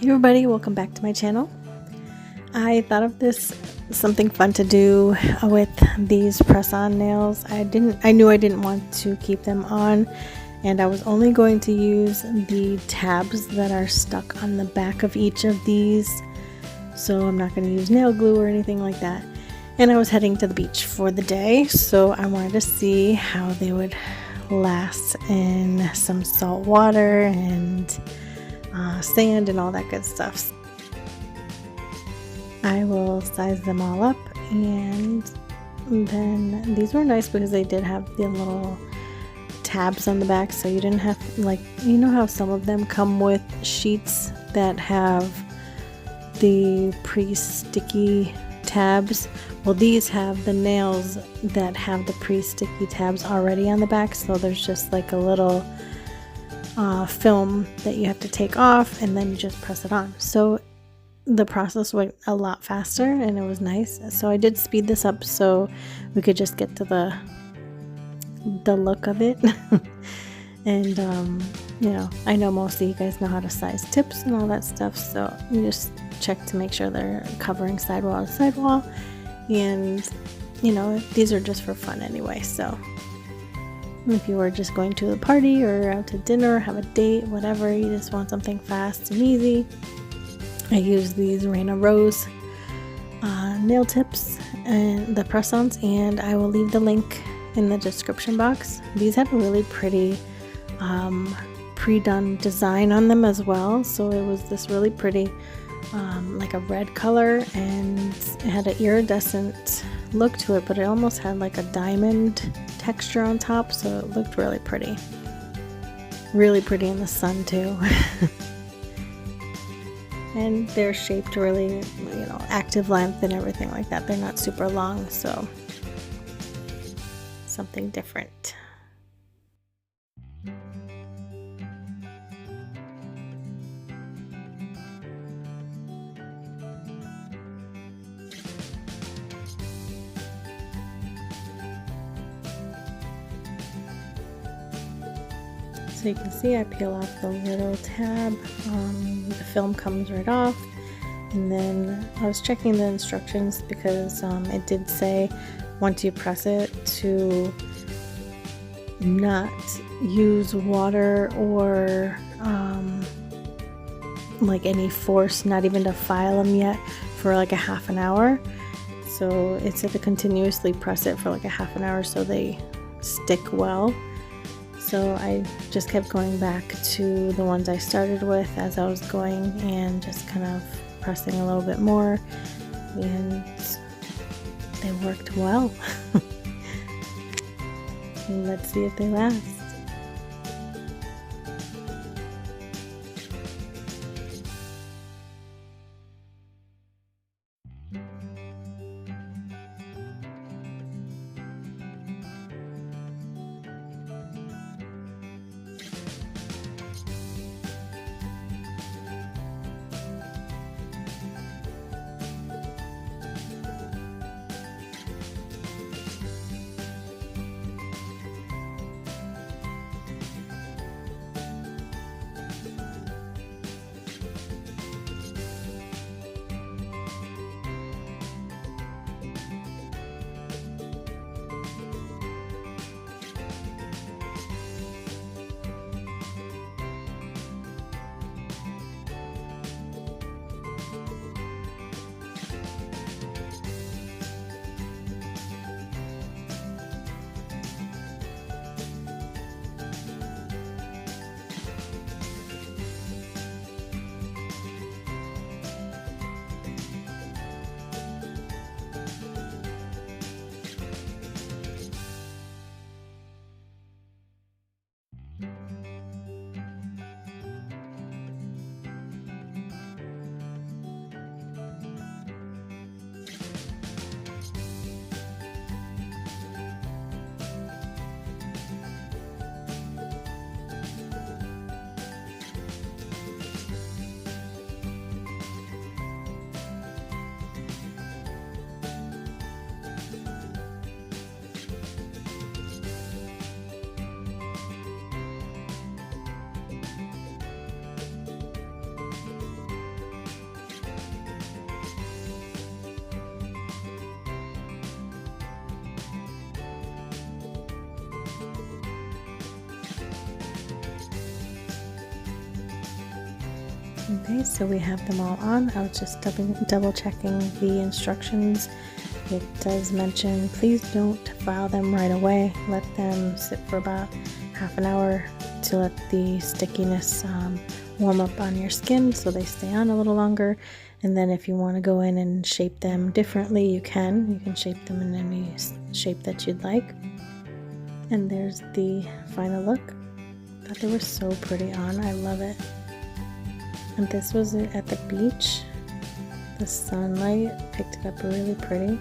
Hey everybody, welcome back to my channel. I thought of this something fun to do with these press-on nails. I knew I didn't want to keep them on, and I was only going to use the tabs that are stuck on the back of each of these. So I'm not going to use nail glue or anything like that. And I was heading to the beach for the day, so I wanted to see how they would last in some salt water and sand and all that good stuff. I will size them all up, and then these were nice because they did have the little tabs on the back, so you didn't have, like, you know how some of them come with sheets that have the pre-sticky tabs. Well, these have the nails that have the pre-sticky tabs already on the back, so there's just like a little film that you have to take off, and then you just press it on. So the process went a lot faster and it was nice. So I did speed this up so we could just get to the look of it. And you know, I know most of you guys know how to size tips and all that stuff, so you just check to make sure they're covering sidewall to sidewall. And you know, these are just for fun anyway, so if you were just going to a party or out to dinner, have a date, whatever, you just want something fast and easy, I use these Reyna Rose nail tips and the press-ons, and I will leave the link in the description box. These had a really pretty pre-done design on them as well, so it was this really pretty like a red color, and it had an iridescent look to it, but it almost had like a diamond texture on top, so it looked really pretty in the sun too. And they're shaped really, you know, active length and everything like that. They're not super long, so something different. So you can see I peel off the little tab, the film comes right off, and then I was checking the instructions because it did say once you press it to not use water or like any force, not even to file them yet, for like a half an hour. So it said to continuously press it for like a half an hour so they stick well. So I just kept going back to the ones I started with as I was going, and just kind of pressing a little bit more, and they worked well. Let's see if they last. Okay, so we have them all on. I was just double checking the instructions. It does mention please don't file them right away. Let them sit for about half an hour to let the stickiness warm up on your skin so they stay on a little longer. And then if you want to go in and shape them differently, you can. You can shape them in any shape that you'd like. And there's the final look. I thought they were so pretty on. I love it. And this was it at the beach. The sunlight picked it up really pretty.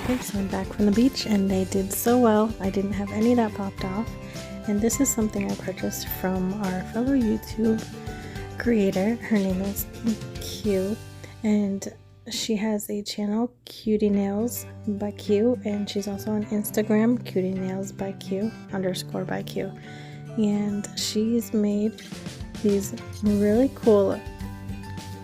Okay, so I'm back from the beach and they did so well. I didn't have any that popped off. And this is something I purchased from our fellow YouTube creator. Her name is Q, and she has a channel, Diynails by Q, and she's also on Instagram, Diynails by Q _by Q. And she's made these really cool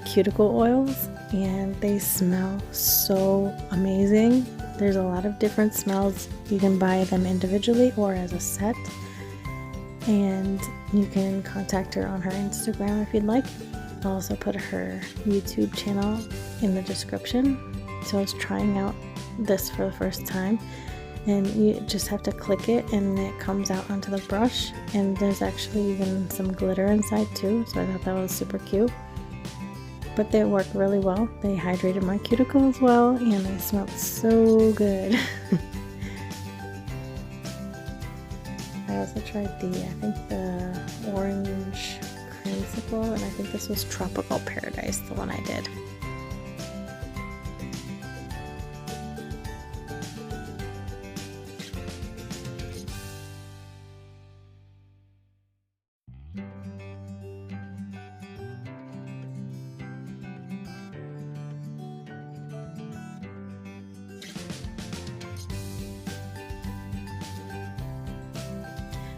cuticle oils, and they smell so amazing. There's a lot of different smells. You can buy them individually or as a set, and you can contact her on her Instagram if you'd like. I'll also put her YouTube channel in the description. So I was trying out this for the first time, and you just have to click it and it comes out onto the brush, and there's actually even some glitter inside too, so I thought that was super cute. But they work really well. They hydrated my cuticle as well, and they smelled so good. I also tried I think the orange creamsicle, and I think this was Tropical Paradise, the one I did.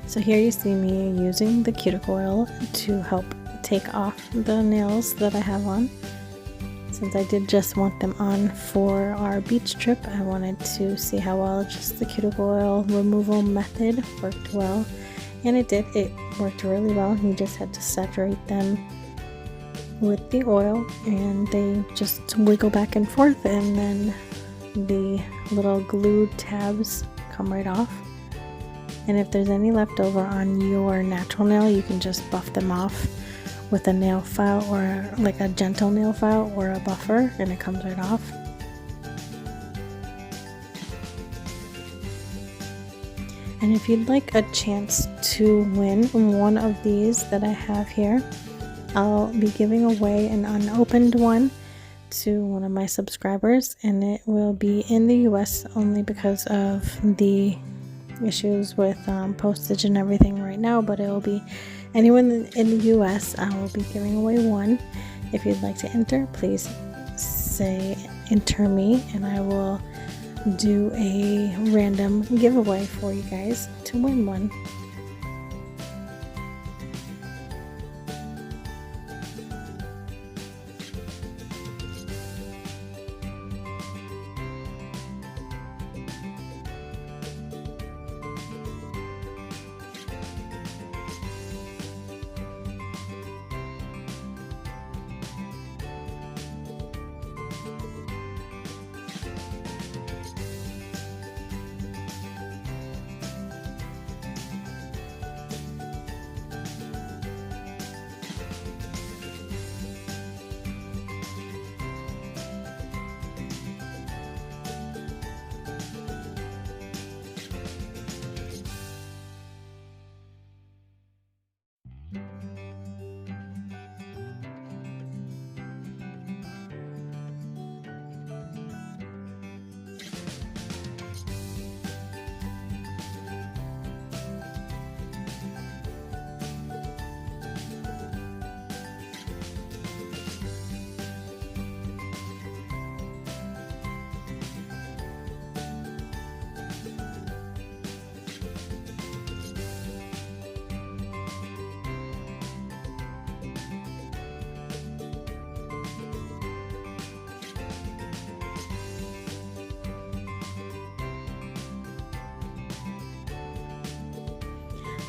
So here you see me using the cuticle oil to help take off the nails that I have on. Since I did just want them on for our beach trip, I wanted to see how well just the cuticle oil removal method worked well. And it did. It worked really well. You just had to saturate them with the oil, and they just wiggle back and forth, and then the little glue tabs come right off. And if there's any left over on your natural nail, you can just buff them off with a nail file, or like a gentle nail file or a buffer, and it comes right off. And if you'd like a chance to win one of these that I have here, I'll be giving away an unopened one to one of my subscribers, and it will be in the US only because of the issues with postage and everything right now, but it will be anyone in the US. I will be giving away one. If you'd like to enter, please say enter me, and I will do a random giveaway for you guys to win one.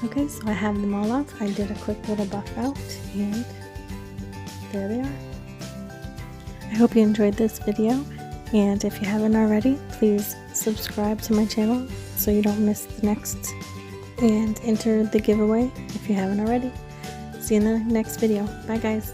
Okay, so I have them all off. I did a quick little buff out, and there they are. I hope you enjoyed this video, and if you haven't already, please subscribe to my channel so you don't miss the next, and enter the giveaway if you haven't already. See you in the next video. Bye guys.